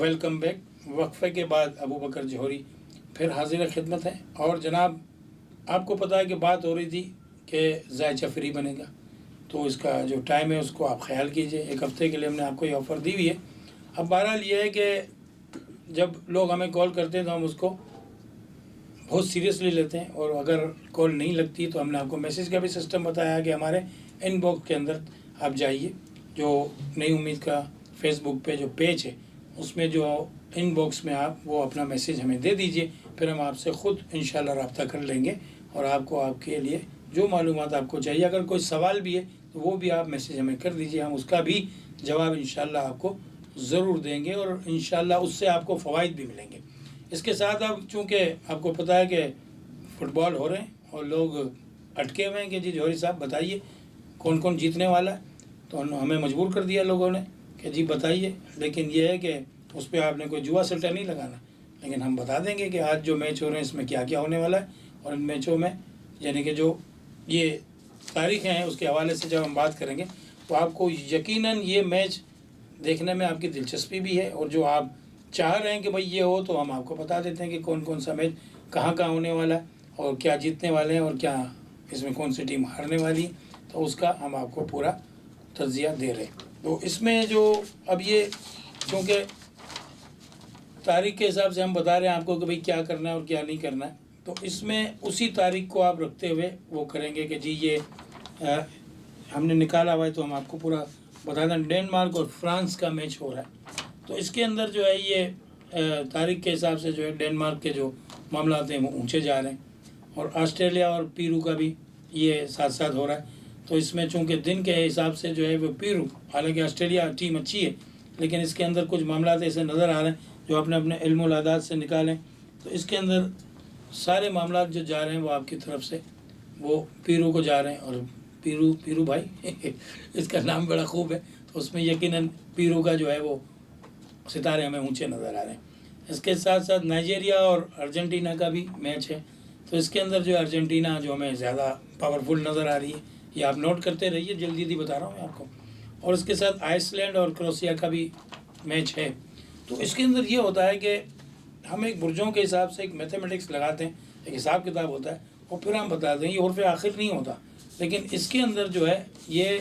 Welcome back. वक्फे के बाद अबू बकर जौहरी फिर हाजिर खिदमत है। और जनाब, आपको पता है कि बात हो रही थी कि जायचा फ्री बनेगा, तो इसका जो टाइम है उसको आप ख्याल कीजिए। एक हफ़्ते के लिए हमने आपको ये ऑफ़र दी हुई है। अब बहरहाल ये है कि जब लोग हमें कॉल करते हैं तो हम उसको बहुत सीरियसली लेते हैं, और अगर कॉल नहीं लगती तो हमने आपको मैसेज का भी सिस्टम बताया कि हमारे इनबॉक्स के अंदर आप जाइए, जो नई उम्मीद का फेसबुक पे जो पेज है उसमें जो इनबॉक्स में आप वो अपना मैसेज हमें दे दीजिए, फिर हम आपसे ख़ुद इंशाल्लाह रब्ता कर लेंगे और आपको आपके लिए जो मालूमात आपको चाहिए, अगर कोई सवाल भी है तो वो भी आप मैसेज हमें कर दीजिए, हम उसका भी जवाब इंशाल्लाह आपको ज़रूर देंगे और इंशाल्लाह उससे आपको फ़वाइद भी मिलेंगे। इसके साथ अब चूँकि आपको पता है कि फ़ुटबॉल हो रहे हैं और लोग अटके हुए हैं कि जी जौहरी साहब बताइए कौन कौन जीतने वाला है, तो हमें मजबूर कर दिया लोगों ने कि जी बताइए। लेकिन ये है कि उस पर आपने कोई जुआ सट्टा नहीं लगाना, लेकिन हम बता देंगे कि आज जो मैच हो रहे हैं इसमें क्या क्या होने वाला है, और इन मैचों में यानी कि जो ये तारीखें हैं उसके हवाले से जब हम बात करेंगे तो आपको यकीनन ये मैच देखने में आपकी दिलचस्पी भी है, और जो आप चाह रहे हैं कि भाई ये हो तो हम आपको बता देते हैं कि कौन कौन सा मैच कहाँ कहाँ होने वाला है और क्या जीतने वाले हैं और क्या इसमें कौन सी टीम हारने वाली है, तो उसका हम आपको पूरा तज्जिया दे रहे हैं। तो इसमें जो अब ये क्योंकि तारीख के हिसाब से हम बता रहे हैं आपको कि भाई क्या करना है और क्या नहीं करना है, तो इसमें उसी तारीख को आप रखते हुए वो करेंगे कि जी ये हमने निकाला हुआ है, तो हम आपको पूरा बता दें। डेनमार्क और फ्रांस का मैच हो रहा है, तो इसके अंदर जो है ये तारीख के हिसाब से जो है डेनमार्क के जो मामला हैं वो ऊंचे जा रहे हैं, और ऑस्ट्रेलिया और पीरू का भी ये साथ साथ हो रहा है। तो इसमें चूँकि दिन के हिसाब से जो है वो पीरू, हालांकि ऑस्ट्रेलिया टीम अच्छी है लेकिन इसके अंदर कुछ मामला ऐसे नज़र आ रहे हैं जो अपने अपने इल्मुल आदात से निकालें, तो इसके अंदर सारे मामला जो जा रहे हैं वो आपकी तरफ से वो पीरू को जा रहे हैं। और पीरू भाई इसका नाम बड़ा खूब है, तो उसमें यकीनन पीरू का जो है वो सितारे हमें ऊंचे नज़र आ रहे हैं। इसके साथ साथ नाइजीरिया और अर्जेंटीना का भी मैच है, तो इसके अंदर जो अर्जेंटीना जो हमें ज़्यादा पावरफुल नज़र आ रही है, ये आप नोट करते रहिए, जल्दी जल्दी बता रहा हूँ मैं आपको। और इसके साथ आइसलैंड और क्रोएशिया का भी मैच है। तो इसके अंदर ये होता है कि हम एक बुर्जों के हिसाब से एक मैथमेटिक्स लगाते हैं, एक हिसाब किताब होता है, और फिर हम बताते हैं, ये उर्फ़ आखिर नहीं होता। लेकिन इसके अंदर जो है ये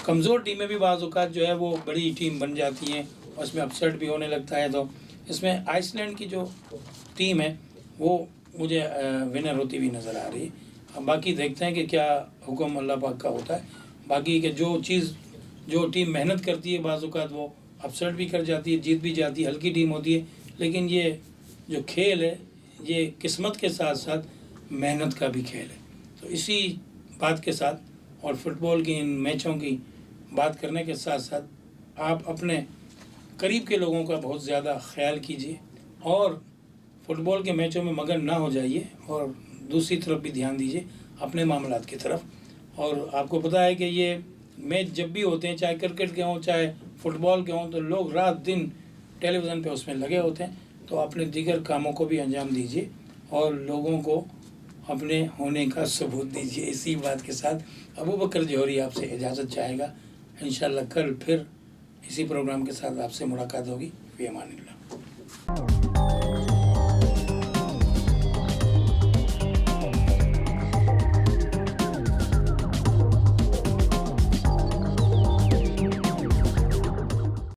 कमज़ोर टीमें भी बाज़ औक़ात जो है वो बड़ी टीम बन जाती हैं और इसमें अपसेट भी होने लगता है। तो इसमें आइसलैंड की जो टीम है वो मुझे विनर होती हुई नज़र आ रही है। अब बाकी देखते हैं कि क्या हुक्म अल्लाह पाक का होता है। बाकी के जो टीम मेहनत करती है बाज़ औक़ात वो अपसेट भी कर जाती है, जीत भी जाती है, हल्की टीम होती है। लेकिन ये जो खेल है ये किस्मत के साथ साथ मेहनत का भी खेल है। तो इसी बात के साथ और फ़ुटबॉल की इन मैचों की बात करने के साथ साथ आप अपने करीब के लोगों का बहुत ज़्यादा ख्याल कीजिए और फ़ुटबॉल के मैचों में मगन ना हो जाइए, और दूसरी तरफ भी ध्यान दीजिए अपने मामलात की तरफ। और आपको पता है कि ये मैच जब भी होते हैं, चाहे क्रिकेट के हों चाहे फ़ुटबॉल के हों, तो लोग रात दिन टेलीविज़न पे उसमें लगे होते हैं। तो अपने दीगर कामों को भी अंजाम दीजिए और लोगों को अपने होने का सबूत दीजिए। इसी बात के साथ अबू बकर जौहरी आपसे इजाज़त चाहेगा। इंशाअल्लाह कल फिर इसी प्रोग्राम के साथ आपसे मुलाकात होगी। फ़ी अमानिल्लाह।